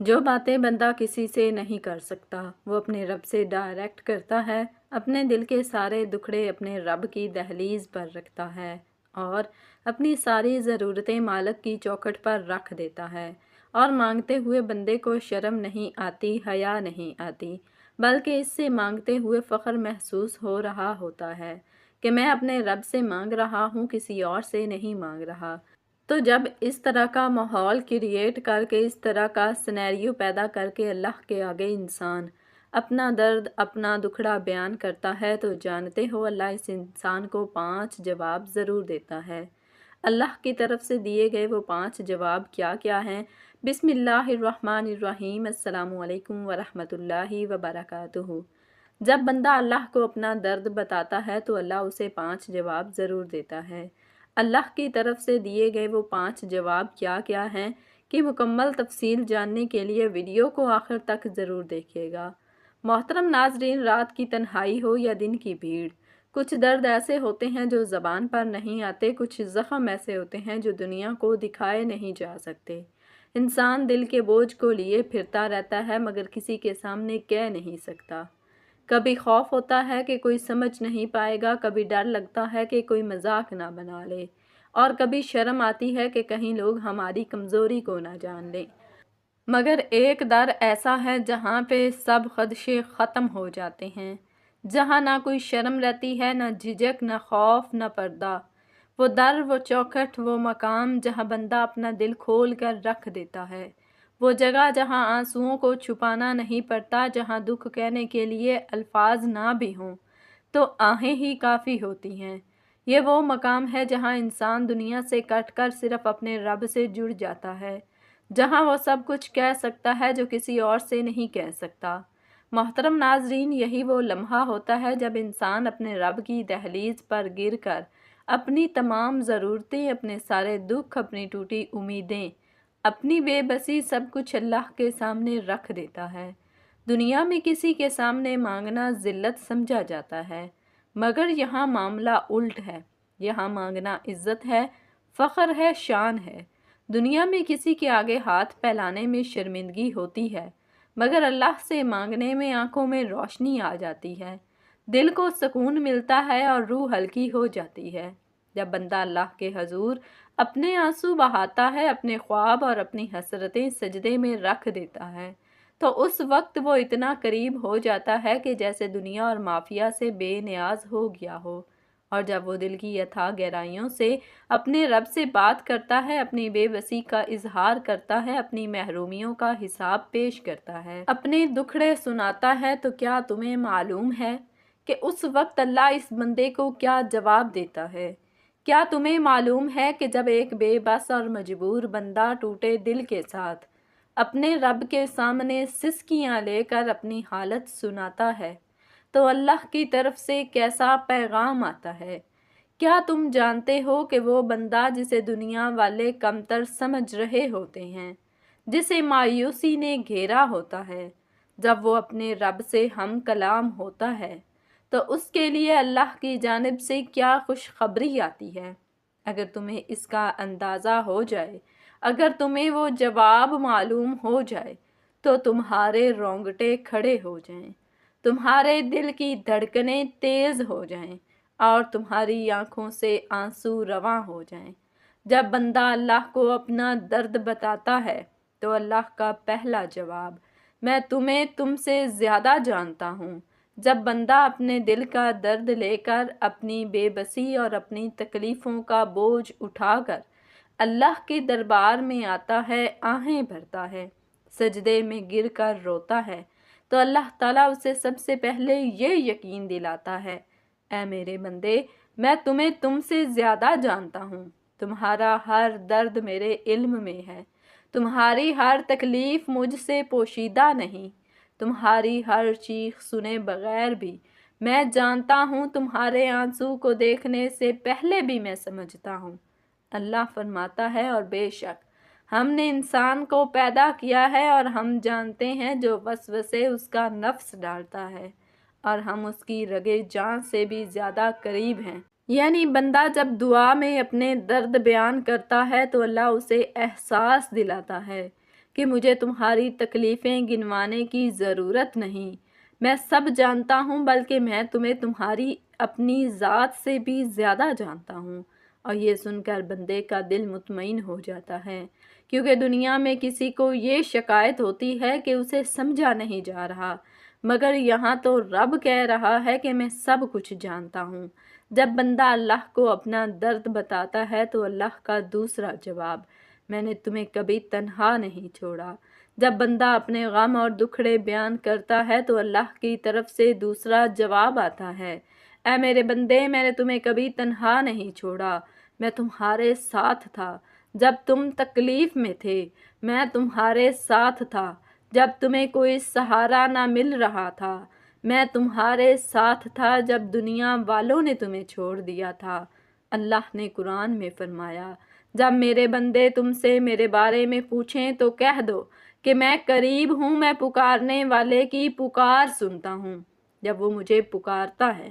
جو باتیں بندہ کسی سے نہیں کر سکتا وہ اپنے رب سے ڈائریکٹ کرتا ہے، اپنے دل کے سارے دکھڑے اپنے رب کی دہلیز پر رکھتا ہے اور اپنی ساری ضرورتیں مالک کی چوکھٹ پر رکھ دیتا ہے، اور مانگتے ہوئے بندے کو شرم نہیں آتی، حیا نہیں آتی، بلکہ اس سے مانگتے ہوئے فخر محسوس ہو رہا ہوتا ہے کہ میں اپنے رب سے مانگ رہا ہوں، کسی اور سے نہیں مانگ رہا۔ تو جب اس طرح کا ماحول کریٹ کر کے، اس طرح کا سینیریو پیدا کر کے اللہ کے آگے انسان اپنا درد، اپنا دکھڑا بیان کرتا ہے، تو جانتے ہو اللہ اس انسان کو 5 جواب ضرور دیتا ہے۔ اللہ کی طرف سے دیے گئے وہ 5 جواب کیا کیا ہیں؟ بسم اللہ الرحمن الرحیم۔ السلام علیکم ورحمۃ اللہ وبرکاتہ۔ جب بندہ اللہ کو اپنا درد بتاتا ہے تو اللہ اسے 5 جواب ضرور دیتا ہے۔ اللہ کی طرف سے دیے گئے وہ 5 جواب کیا کیا ہیں کہ مکمل تفصیل جاننے کے لیے ویڈیو کو آخر تک ضرور دیکھیے گا۔ محترم ناظرین، رات کی تنہائی ہو یا دن کی بھیڑ، کچھ درد ایسے ہوتے ہیں جو زبان پر نہیں آتے، کچھ زخم ایسے ہوتے ہیں جو دنیا کو دکھائے نہیں جا سکتے۔ انسان دل کے بوجھ کو لیے پھرتا رہتا ہے مگر کسی کے سامنے کہہ نہیں سکتا۔ کبھی خوف ہوتا ہے کہ کوئی سمجھ نہیں پائے گا، کبھی ڈر لگتا ہے کہ کوئی مذاق نہ بنا لے، اور کبھی شرم آتی ہے کہ کہیں لوگ ہماری کمزوری کو نہ جان لیں۔ مگر ایک در ایسا ہے جہاں پہ سب خدشے ختم ہو جاتے ہیں، جہاں نہ کوئی شرم رہتی ہے، نہ جھجک، نہ خوف، نہ پردہ۔ وہ در، وہ چوکھٹ، وہ مقام جہاں بندہ اپنا دل کھول کر رکھ دیتا ہے، وہ جگہ جہاں آنسوؤں کو چھپانا نہیں پڑتا، جہاں دکھ کہنے کے لیے الفاظ نہ بھی ہوں تو آہیں ہی کافی ہوتی ہیں۔ یہ وہ مقام ہے جہاں انسان دنیا سے کٹ کر صرف اپنے رب سے جڑ جاتا ہے، جہاں وہ سب کچھ کہہ سکتا ہے جو کسی اور سے نہیں کہہ سکتا۔ محترم ناظرین، یہی وہ لمحہ ہوتا ہے جب انسان اپنے رب کی دہلیز پر گر کر اپنی تمام ضرورتیں، اپنے سارے دکھ، اپنی ٹوٹی امیدیں، اپنی بے بسی، سب کچھ اللہ کے سامنے رکھ دیتا ہے۔ دنیا میں کسی کے سامنے مانگنا ذلت سمجھا جاتا ہے، مگر یہاں معاملہ الٹ ہے۔ یہاں مانگنا عزت ہے، فخر ہے، شان ہے۔ دنیا میں کسی کے آگے ہاتھ پھیلانے میں شرمندگی ہوتی ہے، مگر اللہ سے مانگنے میں آنکھوں میں روشنی آ جاتی ہے، دل کو سکون ملتا ہے اور روح ہلکی ہو جاتی ہے۔ جب بندہ اللہ کے حضور اپنے آنسو بہاتا ہے، اپنے خواب اور اپنی حسرتیں سجدے میں رکھ دیتا ہے، تو اس وقت وہ اتنا قریب ہو جاتا ہے کہ جیسے دنیا اور مافیا سے بے نیاز ہو گیا ہو۔ اور جب وہ دل کی اتھاہ گہرائیوں سے اپنے رب سے بات کرتا ہے، اپنی بے بسی کا اظہار کرتا ہے، اپنی محرومیوں کا حساب پیش کرتا ہے، اپنے دکھڑے سناتا ہے، تو کیا تمہیں معلوم ہے کہ اس وقت اللہ اس بندے کو کیا جواب دیتا ہے؟ کیا تمہیں معلوم ہے کہ جب ایک بے بس اور مجبور بندہ ٹوٹے دل کے ساتھ اپنے رب کے سامنے سسکیاں لے کر اپنی حالت سناتا ہے تو اللہ کی طرف سے کیسا پیغام آتا ہے؟ کیا تم جانتے ہو کہ وہ بندہ جسے دنیا والے کمتر سمجھ رہے ہوتے ہیں، جسے مایوسی نے گھیرا ہوتا ہے، جب وہ اپنے رب سے ہم کلام ہوتا ہے تو اس کے لیے اللہ کی جانب سے کیا خوشخبری آتی ہے؟ اگر تمہیں اس کا اندازہ ہو جائے، اگر تمہیں وہ جواب معلوم ہو جائے تو تمہارے رونگٹے کھڑے ہو جائیں، تمہارے دل کی دھڑکنیں تیز ہو جائیں اور تمہاری آنکھوں سے آنسو رواں ہو جائیں۔ جب بندہ اللہ کو اپنا درد بتاتا ہے تو اللہ کا پہلا جواب، میں تمہیں تم سے زیادہ جانتا ہوں۔ جب بندہ اپنے دل کا درد لے کر، اپنی بے بسی اور اپنی تکلیفوں کا بوجھ اٹھا کر اللہ کے دربار میں آتا ہے، آہیں بھرتا ہے، سجدے میں گر کر روتا ہے، تو اللہ تعالیٰ اسے سب سے پہلے یہ یقین دلاتا ہے، اے میرے بندے، میں تمہیں تم سے زیادہ جانتا ہوں، تمہارا ہر درد میرے علم میں ہے، تمہاری ہر تکلیف مجھ سے پوشیدہ نہیں، تمہاری ہر چیخ سنے بغیر بھی میں جانتا ہوں، تمہارے آنسو کو دیکھنے سے پہلے بھی میں سمجھتا ہوں۔ اللہ فرماتا ہے، اور بے شک ہم نے انسان کو پیدا کیا ہے اور ہم جانتے ہیں جو وسوسے اس کا نفس ڈالتا ہے، اور ہم اس کی رگے جان سے بھی زیادہ قریب ہیں۔ یعنی بندہ جب دعا میں اپنے درد بیان کرتا ہے تو اللہ اسے احساس دلاتا ہے کہ مجھے تمہاری تکلیفیں گنوانے کی ضرورت نہیں، میں سب جانتا ہوں، بلکہ میں تمہیں تمہاری اپنی ذات سے بھی زیادہ جانتا ہوں۔ اور یہ سن کر بندے کا دل مطمئن ہو جاتا ہے، کیونکہ دنیا میں کسی کو یہ شکایت ہوتی ہے کہ اسے سمجھا نہیں جا رہا، مگر یہاں تو رب کہہ رہا ہے کہ میں سب کچھ جانتا ہوں۔ جب بندہ اللہ کو اپنا درد بتاتا ہے تو اللہ کا دوسرا جواب، میں نے تمہیں کبھی تنہا نہیں چھوڑا۔ جب بندہ اپنے غم اور دکھڑے بیان کرتا ہے تو اللہ کی طرف سے دوسرا جواب آتا ہے، اے میرے بندے، میں نے تمہیں کبھی تنہا نہیں چھوڑا، میں تمہارے ساتھ تھا جب تم تکلیف میں تھے، میں تمہارے ساتھ تھا جب تمہیں کوئی سہارا نہ مل رہا تھا، میں تمہارے ساتھ تھا جب دنیا والوں نے تمہیں چھوڑ دیا تھا۔ اللہ نے قرآن میں فرمایا، جب میرے بندے تم سے میرے بارے میں پوچھیں تو کہہ دو کہ میں قریب ہوں، میں پکارنے والے کی پکار سنتا ہوں جب وہ مجھے پکارتا ہے۔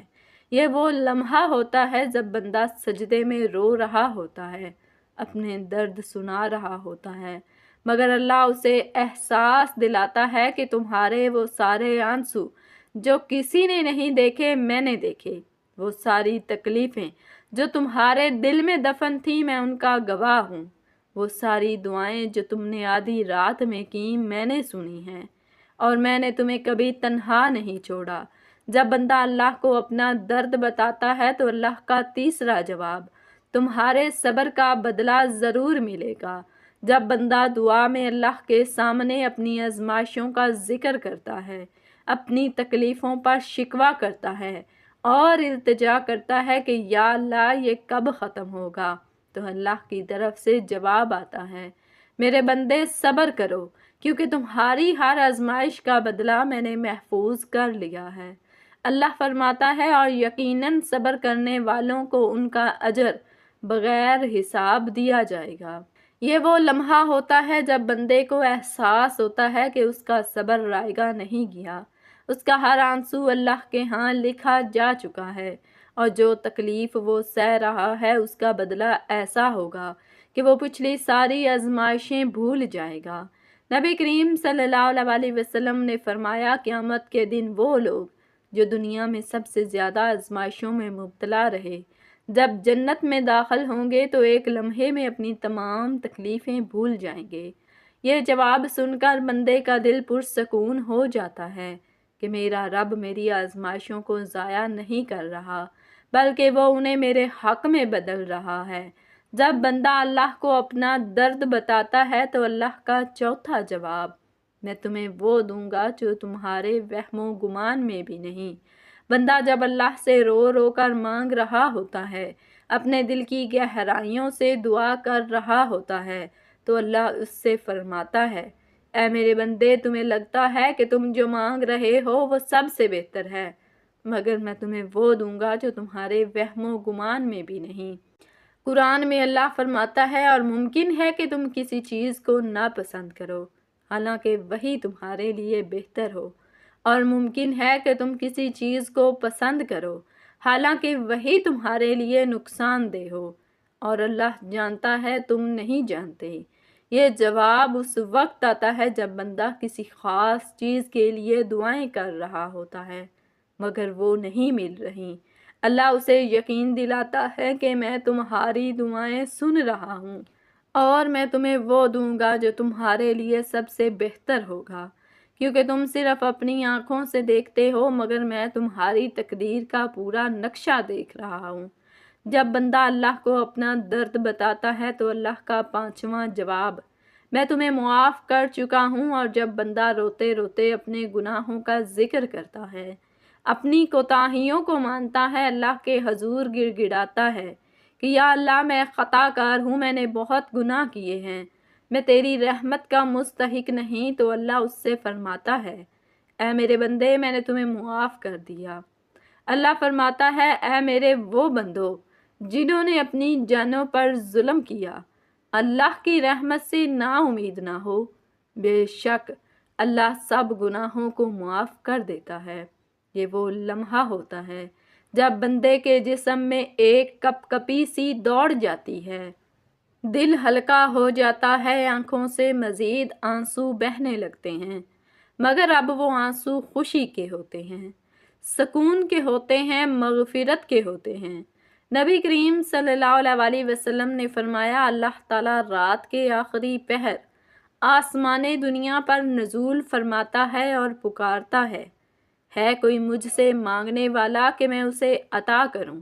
یہ وہ لمحہ ہوتا ہے جب بندہ سجدے میں رو رہا ہوتا ہے، اپنے درد سنا رہا ہوتا ہے، مگر اللہ اسے احساس دلاتا ہے کہ تمہارے وہ سارے آنسو جو کسی نے نہیں دیکھے میں نے دیکھے، وہ ساری تکلیفیں جو تمہارے دل میں دفن تھیں میں ان کا گواہ ہوں، وہ ساری دعائیں جو تم نے آدھی رات میں کی میں نے سنی ہیں، اور میں نے تمہیں کبھی تنہا نہیں چھوڑا۔ جب بندہ اللہ کو اپنا درد بتاتا ہے تو اللہ کا تیسرا جواب، تمہارے صبر کا بدلہ ضرور ملے گا۔ جب بندہ دعا میں اللہ کے سامنے اپنی آزمائشوں کا ذکر کرتا ہے، اپنی تکلیفوں پر شکوہ کرتا ہے اور التجا کرتا ہے کہ یا اللہ یہ کب ختم ہوگا، تو اللہ کی طرف سے جواب آتا ہے، میرے بندے صبر کرو، کیونکہ تمہاری ہر آزمائش کا بدلہ میں نے محفوظ کر لیا ہے۔ اللہ فرماتا ہے، اور یقیناً صبر کرنے والوں کو ان کا اجر بغیر حساب دیا جائے گا۔ یہ وہ لمحہ ہوتا ہے جب بندے کو احساس ہوتا ہے کہ اس کا صبر رائے گا نہیں گیا، اس کا ہر آنسو اللہ کے ہاں لکھا جا چکا ہے، اور جو تکلیف وہ سہ رہا ہے اس کا بدلہ ایسا ہوگا کہ وہ پچھلی ساری آزمائشیں بھول جائے گا۔ نبی کریم صلی اللہ علیہ وسلم نے فرمایا، قیامت کے دن وہ لوگ جو دنیا میں سب سے زیادہ آزمائشوں میں مبتلا رہے، جب جنت میں داخل ہوں گے تو ایک لمحے میں اپنی تمام تکلیفیں بھول جائیں گے۔ یہ جواب سن کر بندے کا دل پرسکون ہو جاتا ہے کہ میرا رب میری آزمائشوں کو ضائع نہیں کر رہا، بلکہ وہ انہیں میرے حق میں بدل رہا ہے۔ جب بندہ اللہ کو اپنا درد بتاتا ہے تو اللہ کا چوتھا جواب، میں تمہیں وہ دوں گا جو تمہارے وہم و گمان میں بھی نہیں۔ بندہ جب اللہ سے رو رو کر مانگ رہا ہوتا ہے، اپنے دل کی گہرائیوں سے دعا کر رہا ہوتا ہے، تو اللہ اس سے فرماتا ہے، اے میرے بندے، تمہیں لگتا ہے کہ تم جو مانگ رہے ہو وہ سب سے بہتر ہے، مگر میں تمہیں وہ دوں گا جو تمہارے وہم و گمان میں بھی نہیں۔ قرآن میں اللہ فرماتا ہے، اور ممکن ہے کہ تم کسی چیز کو ناپسند کرو، حالانکہ وہی تمہارے لیے بہتر ہو، اور ممکن ہے کہ تم کسی چیز کو پسند کرو، حالانکہ وہی تمہارے لیے نقصان دہ ہو، اور اللہ جانتا ہے تم نہیں جانتے۔ یہ جواب اس وقت آتا ہے جب بندہ کسی خاص چیز کے لیے دعائیں کر رہا ہوتا ہے، مگر وہ نہیں مل رہی۔ اللہ اسے یقین دلاتا ہے کہ میں تمہاری دعائیں سن رہا ہوں، اور میں تمہیں وہ دوں گا جو تمہارے لیے سب سے بہتر ہوگا، کیونکہ تم صرف اپنی آنکھوں سے دیکھتے ہو، مگر میں تمہاری تقدیر کا پورا نقشہ دیکھ رہا ہوں۔ جب بندہ اللہ کو اپنا درد بتاتا ہے تو اللہ کا پانچواں جواب، میں تمہیں معاف کر چکا ہوں۔ اور جب بندہ روتے روتے اپنے گناہوں کا ذکر کرتا ہے، اپنی کوتاہیوں کو مانتا ہے، اللہ کے حضور گڑ گڑاتا ہے کہ یا اللہ میں خطا کار ہوں، میں نے بہت گناہ کیے ہیں، میں تیری رحمت کا مستحق نہیں، تو اللہ اس سے فرماتا ہے، اے میرے بندے، میں نے تمہیں معاف کر دیا۔ اللہ فرماتا ہے، اے میرے وہ بندو جنہوں نے اپنی جانوں پر ظلم کیا، اللہ کی رحمت سے نا امید نہ ہو، بے شک اللہ سب گناہوں کو معاف کر دیتا ہے۔ یہ وہ لمحہ ہوتا ہے جب بندے کے جسم میں ایک کپ کپی سی دوڑ جاتی ہے، دل ہلکا ہو جاتا ہے، آنکھوں سے مزید آنسو بہنے لگتے ہیں، مگر اب وہ آنسو خوشی کے ہوتے ہیں، سکون کے ہوتے ہیں، مغفرت کے ہوتے ہیں۔ نبی کریم صلی اللہ علیہ وسلم نے فرمایا، اللہ تعالیٰ رات کے آخری پہر آسمان دنیا پر نزول فرماتا ہے اور پکارتا ہے کوئی مجھ سے مانگنے والا کہ میں اسے عطا کروں،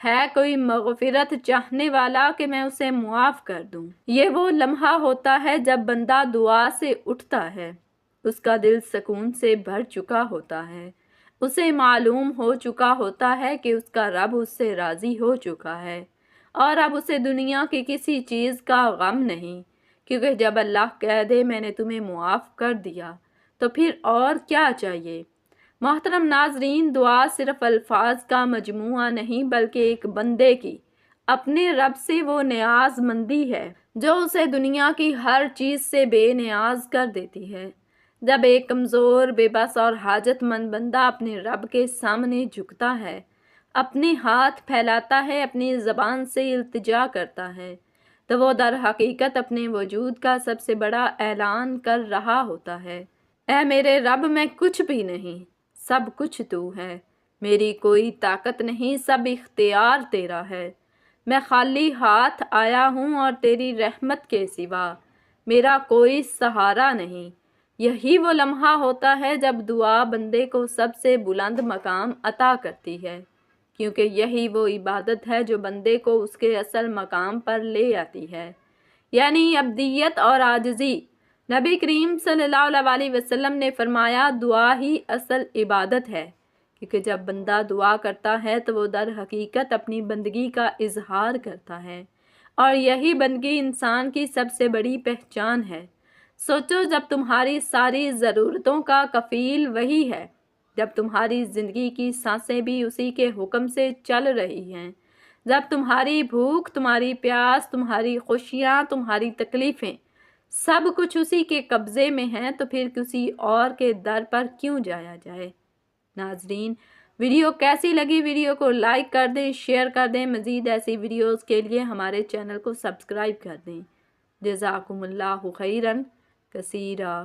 ہے کوئی مغفرت چاہنے والا کہ میں اسے معاف کر دوں۔ یہ وہ لمحہ ہوتا ہے جب بندہ دعا سے اٹھتا ہے، اس کا دل سکون سے بھر چکا ہوتا ہے، اسے معلوم ہو چکا ہوتا ہے کہ اس کا رب اس سے راضی ہو چکا ہے، اور اب اسے دنیا کی کسی چیز کا غم نہیں، کیونکہ جب اللہ کہہ دے میں نے تمہیں معاف کر دیا تو پھر اور کیا چاہیے۔ محترم ناظرین، دعا صرف الفاظ کا مجموعہ نہیں بلکہ ایک بندے کی اپنے رب سے وہ نیاز مندی ہے جو اسے دنیا کی ہر چیز سے بے نیاز کر دیتی ہے۔ جب ایک کمزور، بے بس اور حاجت مند بندہ اپنے رب کے سامنے جھکتا ہے، اپنے ہاتھ پھیلاتا ہے، اپنی زبان سے التجا کرتا ہے، تو وہ در حقیقت اپنے وجود کا سب سے بڑا اعلان کر رہا ہوتا ہے، اے میرے رب، میں کچھ بھی نہیں، سب کچھ تو ہے، میری کوئی طاقت نہیں، سب اختیار تیرا ہے، میں خالی ہاتھ آیا ہوں اور تیری رحمت کے سوا میرا کوئی سہارا نہیں۔ یہی وہ لمحہ ہوتا ہے جب دعا بندے کو سب سے بلند مقام عطا کرتی ہے، کیونکہ یہی وہ عبادت ہے جو بندے کو اس کے اصل مقام پر لے آتی ہے، یعنی ابدیت اور عاجزی۔ نبی کریم صلی اللہ علیہ وسلم نے فرمایا، دعا ہی اصل عبادت ہے، کیونکہ جب بندہ دعا کرتا ہے تو وہ در حقیقت اپنی بندگی کا اظہار کرتا ہے، اور یہی بندگی انسان کی سب سے بڑی پہچان ہے۔ سوچو، جب تمہاری ساری ضرورتوں کا کفیل وہی ہے، جب تمہاری زندگی کی سانسیں بھی اسی کے حکم سے چل رہی ہیں، جب تمہاری بھوک، تمہاری پیاس، تمہاری خوشیاں، تمہاری تکلیفیں، سب کچھ اسی کے قبضے میں ہیں، تو پھر کسی اور کے در پر کیوں جایا جائے۔ ناظرین، ویڈیو کیسی لگی؟ ویڈیو کو لائک کر دیں، شیئر کر دیں، مزید ایسی ویڈیوز کے لیے ہمارے چینل کو سبسکرائب کر دیں۔ جزاکم اللہ خیرا کثیرا۔